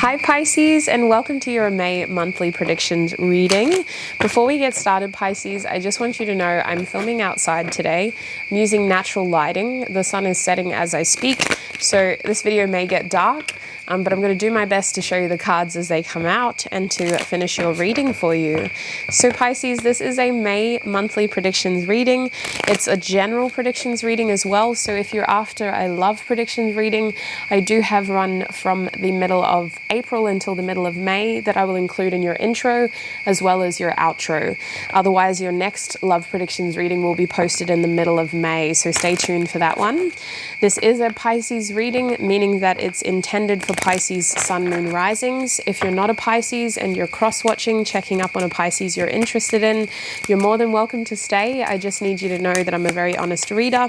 Hi Pisces, and welcome to your May monthly predictions reading. Before we get started, Pisces, I just want you to know I'm filming outside today. I'm using natural lighting. The sun is setting as I speak, so this video may get dark, but I'm going to do my best to show you the cards as they come out and to finish your reading for you. So Pisces, this is a May monthly predictions reading. It's a general predictions reading as well, so if you're after a love predictions reading, I do have one from the middle of April until the middle of May that I will include in your intro as well as your outro. Otherwise, your next love predictions reading will be posted in the middle of May, so stay tuned for that one. This is a Pisces reading, meaning that it's intended for Pisces sun, moon, risings. If you're not a Pisces and you're cross-watching, checking up on a Pisces you're interested in, you're more than welcome to stay. I just need you to know that I'm a very honest reader,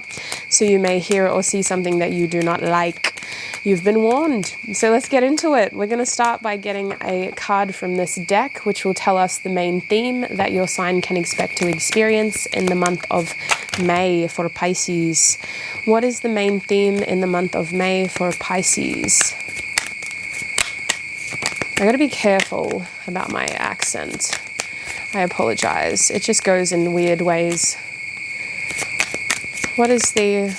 so you may hear or see something that you do not like. You've been warned. So let's get into it. We're going to start by getting a card from this deck, which will tell us the main theme that your sign can expect to experience in the month of May for Pisces. What is the main theme in the month of May for Pisces? I got to be careful about my accent. I apologize. It just goes in weird ways. What is the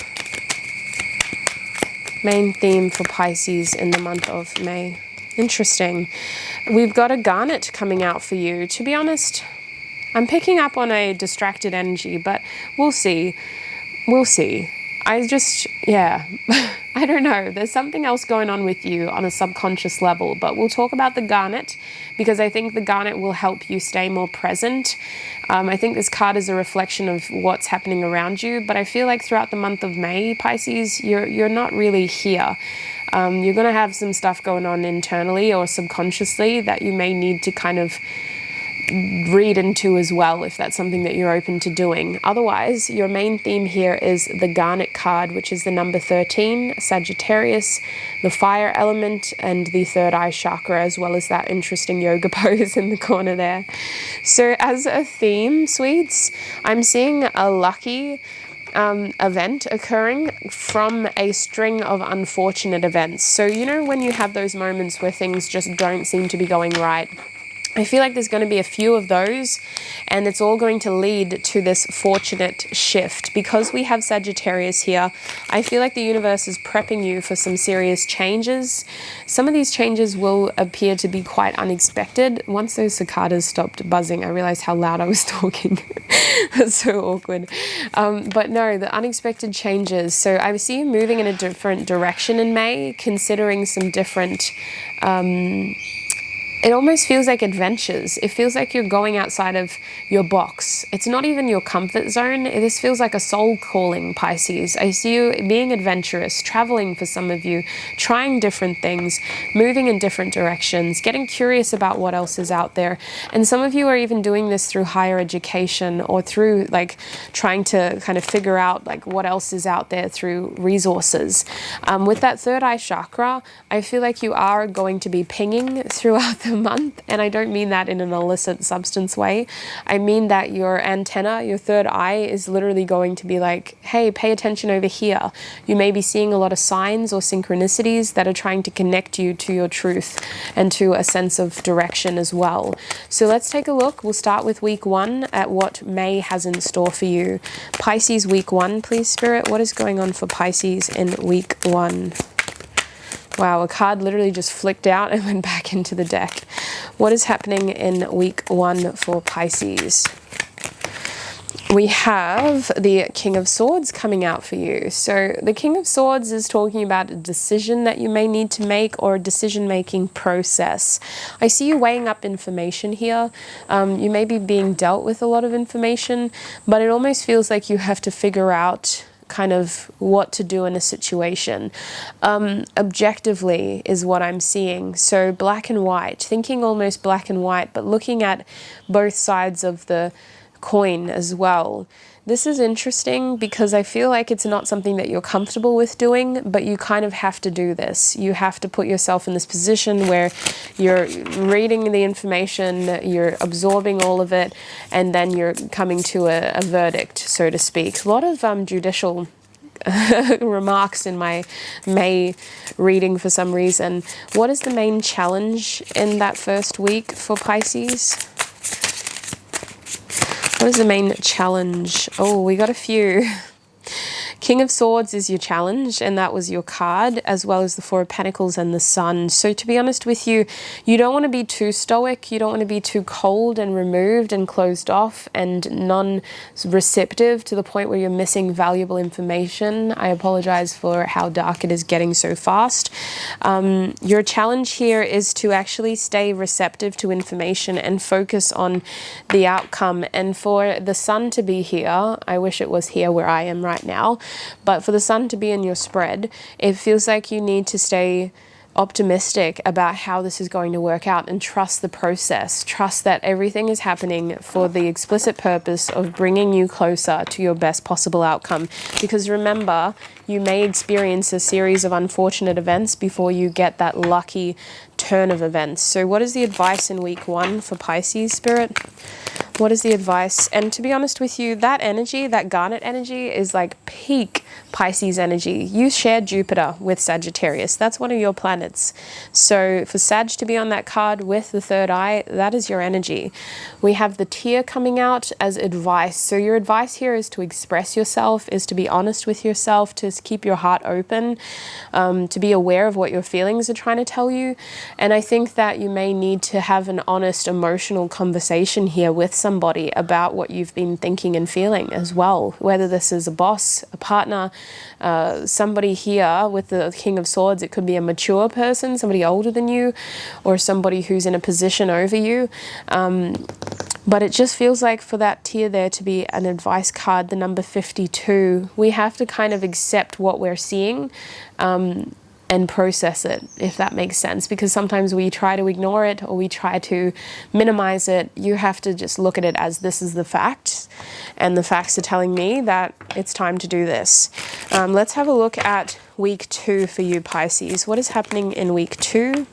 main theme for Pisces in the month of May? Interesting. We've got a garnet coming out for you. To be honest, I'm picking up on a distracted energy, but we'll see. We'll see. I don't know. There's something else going on with you on a subconscious level, but we'll talk about the garnet because I think the garnet will help you stay more present. I think this card is a reflection of what's happening around you, but I feel like throughout the month of May, Pisces, you're not really here. You're going to have some stuff going on internally or subconsciously that you may need to kind of read into as well, if that's something that you're open to doing. Otherwise, your main theme here is the garnet card, which is the number 13, Sagittarius, the fire element, and the third eye chakra, as well as that interesting yoga pose in the corner there. So as a theme, sweets, I'm seeing a lucky event occurring from a string of unfortunate events. So you know when you have those moments where things just don't seem to be going right, I feel like there's going to be a few of those, and it's all going to lead to this fortunate shift. Because we have Sagittarius here, I feel like the universe is prepping you for some serious changes. Some of these changes will appear to be quite unexpected. Once those cicadas stopped buzzing, I realized how loud I was talking. That's so awkward. But no, the unexpected changes. So I see you moving in a different direction in May, considering some different it almost feels like adventures. It feels like you're going outside of your box. It's not even your comfort zone. This feels like a soul calling, Pisces. I see you being adventurous, traveling for some of you, trying different things, moving in different directions, getting curious about what else is out there. And some of you are even doing this through higher education or through like trying to kind of figure out like what else is out there through resources. With that third eye chakra, I feel like you are going to be pinging throughout the month, and I don't mean that in an illicit substance way. I mean that your antenna, your third eye, is literally going to be like, hey, pay attention over here. You may be seeing a lot of signs or synchronicities that are trying to connect you to your truth and to a sense of direction as well. So let's take a look. We'll start with week 1 at what May has in store for you. Pisces week 1, please, Spirit. What is going on for Pisces in week 1? Wow, a card literally just flicked out and went back into the deck. What is happening in week 1 for Pisces? We have the King of Swords coming out for you. So the King of Swords is talking about a decision that you may need to make or a decision-making process. I see you weighing up information here. You may be being dealt with a lot of information, but it almost feels like you have to figure out kind of what to do in a situation. Objectively is what I'm seeing. So black and white, thinking almost black and white, but looking at both sides of the coin as well. This is interesting because I feel like it's not something that you're comfortable with doing, but you kind of have to do this. You have to put yourself in this position where you're reading the information, you're absorbing all of it, and then you're coming to a verdict, so to speak. A lot of judicial remarks in my May reading for some reason. What is the main challenge in that first week for Pisces? What is the main challenge? Oh, we got a few. King of Swords is your challenge, and that was your card, as well as the Four of Pentacles and the Sun. So to be honest with you, you don't want to be too stoic, you don't want to be too cold and removed and closed off and non-receptive to the point where you're missing valuable information. I apologize for how dark it is getting so fast. Your challenge here is to actually stay receptive to information and focus on the outcome. And for the Sun to be here, I wish it was here where I am right now, but for the Sun to be in your spread, it feels like you need to stay optimistic about how this is going to work out and trust the process. Trust that everything is happening for the explicit purpose of bringing you closer to your best possible outcome. Because remember, you may experience a series of unfortunate events before you get that lucky turn of events. So what is the advice in week 1 for Pisces, Spirit? What is the advice? And to be honest with you, that energy, that garnet energy is like peak Pisces energy. You share Jupiter with Sagittarius. That's one of your planets. So for Sag to be on that card with the third eye, that is your energy. We have the tear coming out as advice. So your advice here is to express yourself, is to be honest with yourself, to keep your heart open, to be aware of what your feelings are trying to tell you. And I think that you may need to have an honest emotional conversation here with somebody about what you've been thinking and feeling as well, whether this is a boss, a partner, somebody here with the King of Swords. It could be a mature person, somebody older than you, or somebody who's in a position over you. But it just feels like for that tier there to be an advice card, the number 52, we have to kind of accept what we're seeing and process it, if that makes sense. Because sometimes we try to ignore it or we try to minimize it. You have to just look at it as this is the fact, and the facts are telling me that it's time to do this. Let's have a look at week 2 for you, Pisces. What is happening in week 2?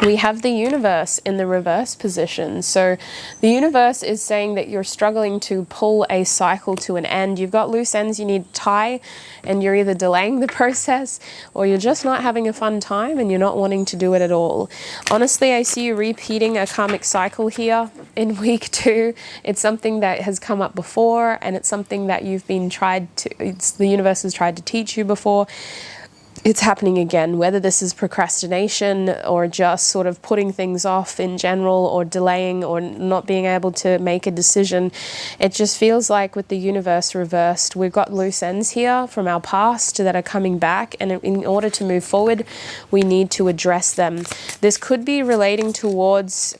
We have the universe in the reverse position. So the universe is saying that you're struggling to pull a cycle to an end. You've got loose ends you need to tie, and you're either delaying the process or you're just not having a fun time and you're not wanting to do it at all. Honestly, I see you repeating a karmic cycle here in week 2. It's something that has come up before, and it's something that you've been the universe has tried to teach you before. It's happening again, whether this is procrastination or just sort of putting things off in general, or delaying, or not being able to make a decision. It just feels like with the universe reversed, we've got loose ends here from our past that are coming back, and in order to move forward, we need to address them. This could be relating towards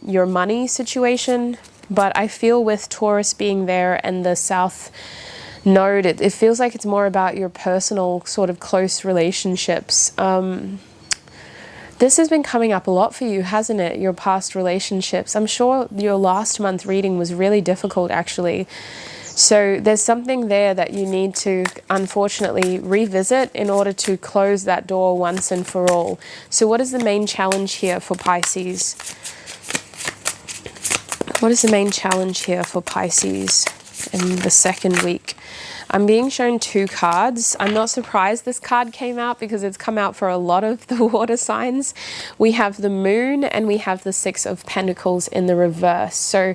your money situation, but I feel with Taurus being there and the South Node, it feels like it's more about your personal sort of close relationships. This has been coming up a lot for you, hasn't it? Your past relationships. I'm sure your last month reading was really difficult, actually. So there's something there that you need to, unfortunately, revisit in order to close that door once and for all. So what is the main challenge here for Pisces? What is the main challenge here for Pisces in the second week? I'm being shown 2 cards. I'm not surprised this card came out because it's come out for a lot of the water signs. We have the Moon and we have the 6 of Pentacles in the reverse. So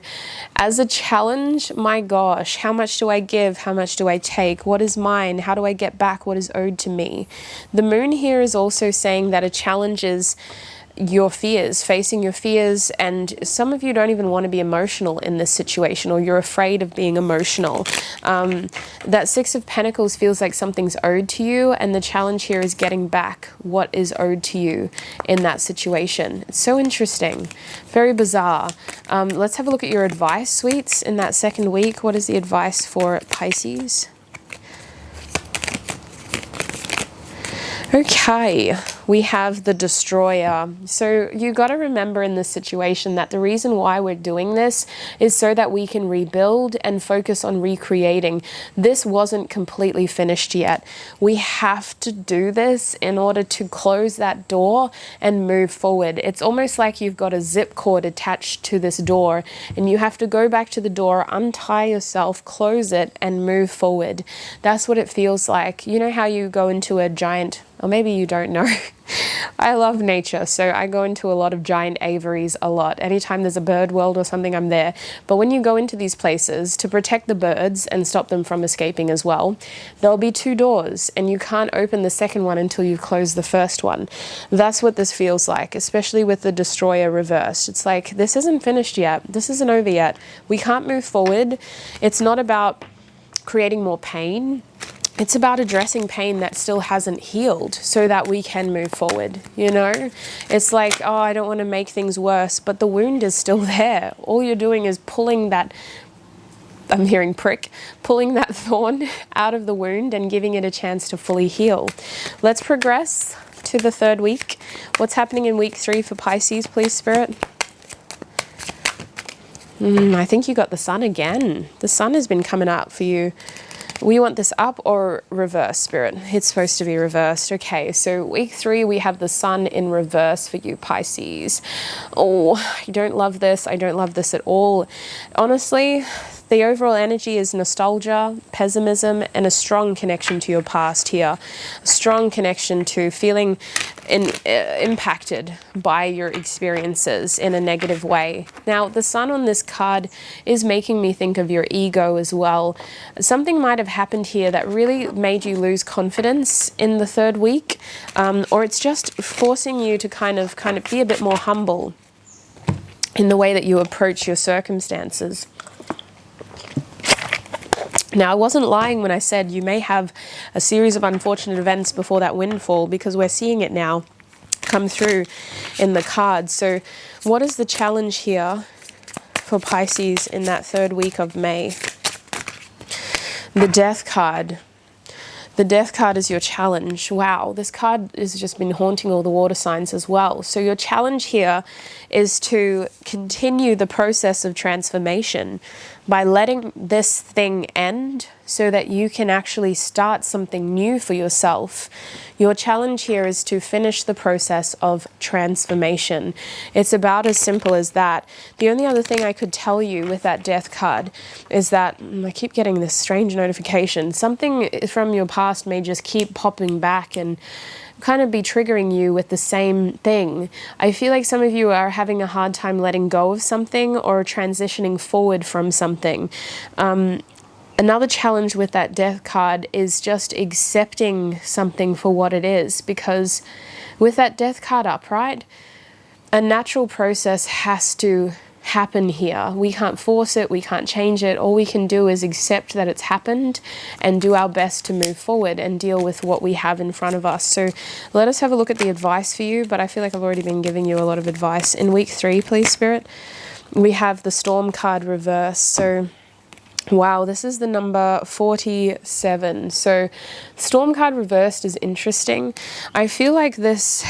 as a challenge, my gosh, how much do I give? How much do I take? What is mine? How do I get back what is owed to me? The Moon here is also saying that a challenge is your fears, facing your fears, and some of you don't even want to be emotional in this situation, or you're afraid of being emotional. That 6 of Pentacles feels like something's owed to you, and the challenge here is getting back what is owed to you in that situation. It's so interesting, very bizarre. Let's have a look at your advice, sweets, in that second week. What is the advice for Pisces? Okay, we have the Destroyer. So you got to remember in this situation that the reason why we're doing this is so that we can rebuild and focus on recreating. This wasn't completely finished yet. We have to do this in order to close that door and move forward. It's almost like you've got a zip cord attached to this door and you have to go back to the door, untie yourself, close it, and move forward. That's what it feels like. You know how you go into a giant, or maybe you don't know. I love nature, so I go into a lot of giant aviaries a lot. Anytime there's a bird world or something, I'm there. But when you go into these places, to protect the birds and stop them from escaping as well, there'll be 2 doors, and you can't open the second one until you've closed the first one. That's what this feels like, especially with the Destroyer reversed. It's like, this isn't finished yet. This isn't over yet. We can't move forward. It's not about creating more pain. It's about addressing pain that still hasn't healed so that we can move forward, you know? It's like, oh, I don't want to make things worse, but the wound is still there. All you're doing is pulling that, I'm hearing prick, pulling that thorn out of the wound and giving it a chance to fully heal. Let's progress to the 3rd week. What's happening in week 3 for Pisces, please, Spirit? I think you got the Sun again. The Sun has been coming up for you. We want this up or reverse, Spirit? It's supposed to be reversed. Okay, so week 3, we have the Sun in reverse for you, Pisces. Oh, I don't love this. I don't love this at all. Honestly, the overall energy is nostalgia, pessimism, and a strong connection to your past here. A strong connection to feeling impacted by your experiences in a negative way. Now, the Sun on this card is making me think of your ego as well. Something might have happened here that really made you lose confidence in the 3rd week, or it's just forcing you to kind of be a bit more humble in the way that you approach your circumstances. Now, I wasn't lying when I said you may have a series of unfortunate events before that windfall, because we're seeing it now come through in the cards. So what is the challenge here for Pisces in that 3rd week of May? The Death card. The Death card is your challenge. Wow, this card has just been haunting all the water signs as well. So your challenge here is to continue the process of transformation by letting this thing end so that you can actually start something new for yourself. Your challenge here is to finish the process of transformation. It's about as simple as that. The only other thing I could tell you with that Death card is that, I keep getting this strange notification, something from your past may just keep popping back and kind of be triggering you with the same thing. I feel like some of you are having a hard time letting go of something or transitioning forward from something. Another challenge with that Death card is just accepting something for what it is, because with that Death card upright, a natural process has to happen here. We can't force it, we can't change it. All we can do is accept that it's happened and do our best to move forward and deal with what we have in front of us. So let us have a look at the advice for you, but I feel like I've already been giving you a lot of advice. In week 3, please, Spirit, we have the Storm card reverse. So wow, this is the number 47. So Storm card reversed is interesting. I feel like this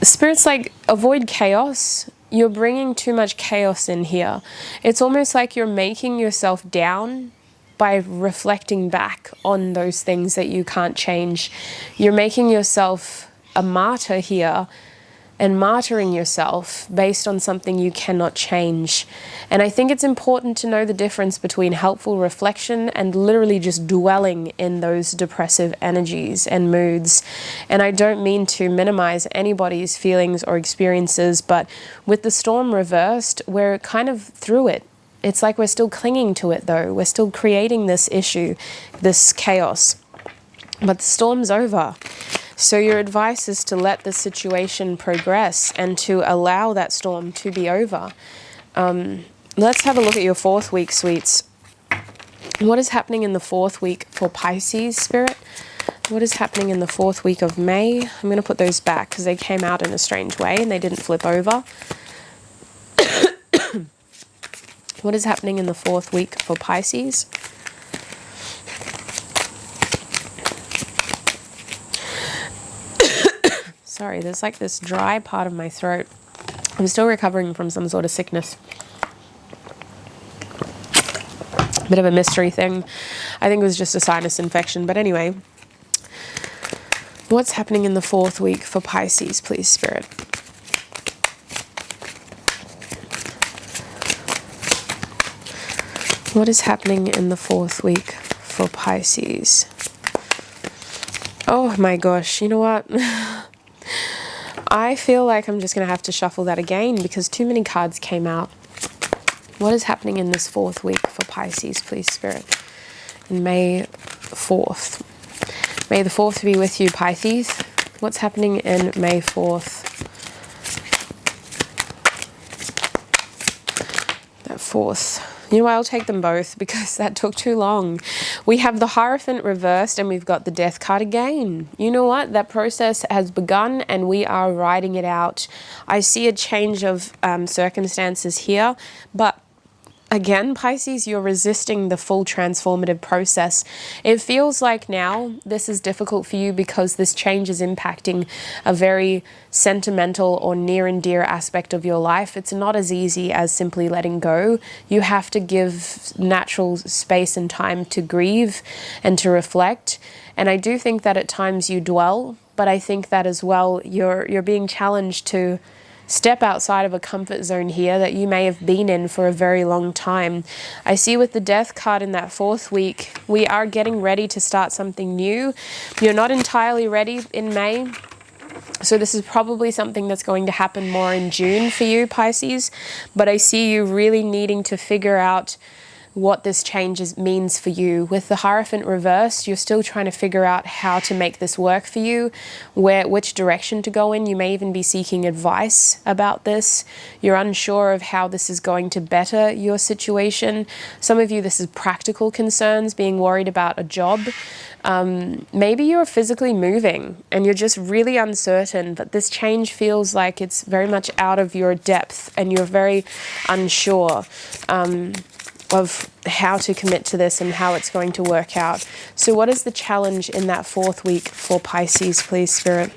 Spirit's like, avoid chaos. You're bringing too much chaos in here. It's almost like you're making yourself down by reflecting back on those things that you can't change. You're making yourself a martyr here and martyring yourself based on something you cannot change. And I think it's important to know the difference between helpful reflection and literally just dwelling in those depressive energies and moods. And I don't mean to minimize anybody's feelings or experiences, but with the storm reversed, we're kind of through it. It's like we're still clinging to it though. We're still creating this issue, this chaos. But the storm's over. So your advice is to let the situation progress and to allow that storm to be over. Let's have a look at your 4th week, sweets. What is happening in the 4th week for Pisces, Spirit? What is happening in the 4th week of May? I'm going to put those back because they came out in a strange way and they didn't flip over. What is happening in the 4th week for Pisces? Sorry, there's like this dry part of my throat. I'm still recovering from some sort of sickness. Bit of a mystery thing. I think it was just a sinus infection. But anyway, what's happening in the 4th week for Pisces, please, Spirit? What is happening in the 4th week for Pisces? Oh my gosh, you know what? I feel like I'm just going to have to shuffle that again because too many cards came out. What is happening in this 4th week for Pisces, please, Spirit? In May 4th. May the 4th be with you, Pisces. What's happening in May 4th? That 4th. You know, I'll take them both because that took too long. We have the Hierophant reversed and we've got the Death card again. You know what? That process has begun and we are riding it out. I see a change of circumstances here, but again, Pisces, you're resisting the full transformative process. It feels like now this is difficult for you because this change is impacting a very sentimental or near and dear aspect of your life. It's not as easy as simply letting go. You have to give natural space and time to grieve and to reflect. And I do think that at times you dwell, but I think that as well you're being challenged to step outside of a comfort zone here that you may have been in for a very long time. I see with the Death card in that 4th week, we are getting ready to start something new. You're not entirely ready in May, so this is probably something that's going to happen more in June for you, Pisces, but I see you really needing to figure out what this change means for you. With the Hierophant reversed, you're still trying to figure out how to make this work for you, which direction to go in. You may even be seeking advice about this. You're unsure of how this is going to better your situation. Some of you, this is practical concerns, being worried about a job. Maybe you're physically moving and you're just really uncertain, but this change feels like it's very much out of your depth and you're very unsure of how to commit to this and how it's going to work out. So what is the challenge in that 4th week for Pisces, please, Spirit?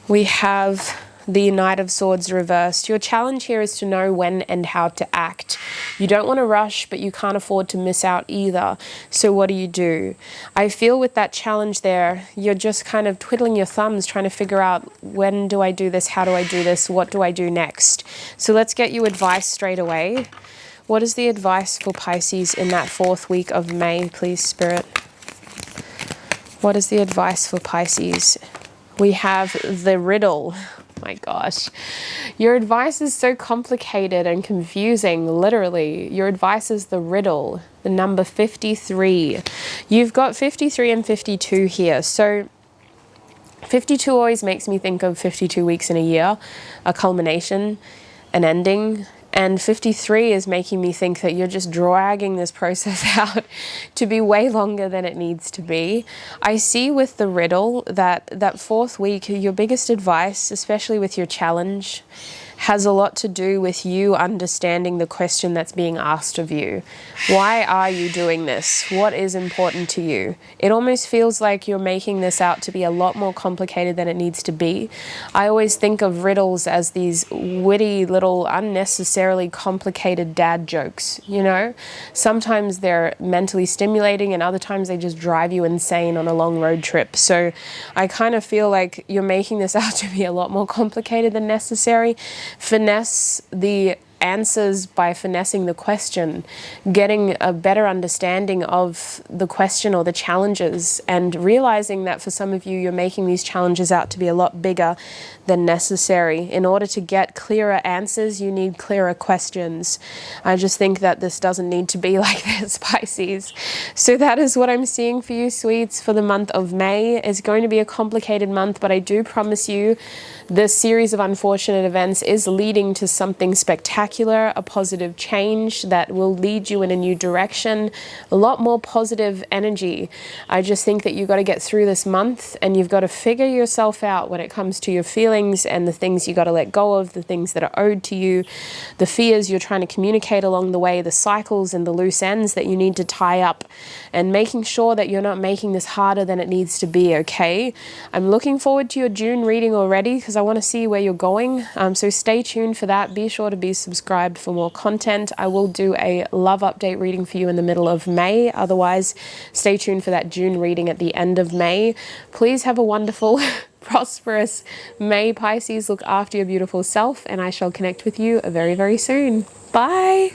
We have the Knight of Swords reversed. Your challenge here is to know when and how to act. You don't want to rush, but you can't afford to miss out either. So what do? I feel with that challenge there, you're just kind of twiddling your thumbs, trying to figure out, when do I do this? How do I do this? What do I do next? So let's get you advice straight away. What is the advice for Pisces in that 4th week of May, please, Spirit? What is the advice for Pisces? We have the riddle. My gosh, your advice is so complicated and confusing. Literally, your advice is the riddle, the number 53. You've got 53 and 52 here. So 52 always makes me think of 52 weeks in a year, a culmination, an ending. And 53 is making me think that you're just dragging this process out to be way longer than it needs to be. I see with the riddle that 4th week, your biggest advice, especially with your challenge, has a lot to do with you understanding the question that's being asked of you. Why are you doing this? What is important to you? It almost feels like you're making this out to be a lot more complicated than it needs to be. I always think of riddles as these witty little unnecessarily complicated dad jokes, you know? Sometimes they're mentally stimulating and other times they just drive you insane on a long road trip. So I kind of feel like you're making this out to be a lot more complicated than necessary. Finesse the answers by finessing the question, getting a better understanding of the question or the challenges, and realizing that for some of you, you're making these challenges out to be a lot bigger than necessary. In order to get clearer answers, you need clearer questions. I just think that this doesn't need to be like this, Pisces. So that is what I'm seeing for you, sweets, for the month of May. It's going to be a complicated month, but I do promise you This series of unfortunate events is leading to something spectacular, a positive change that will lead you in a new direction, a lot more positive energy. I just think that you've got to get through this month and you've got to figure yourself out when it comes to your feelings and the things you got to let go of, the things that are owed to you, the fears you're trying to communicate along the way, the cycles and the loose ends that you need to tie up, and making sure that you're not making this harder than it needs to be, okay? I'm looking forward to your June reading already because I want to see where you're going. So stay tuned for that. Be sure to be subscribed for more content. I will do a love update reading for you in the middle of May. Otherwise, stay tuned for that June reading at the end of May. Please have a wonderful, prosperous May, Pisces. Look after your beautiful self, and I shall connect with you very, very soon. Bye.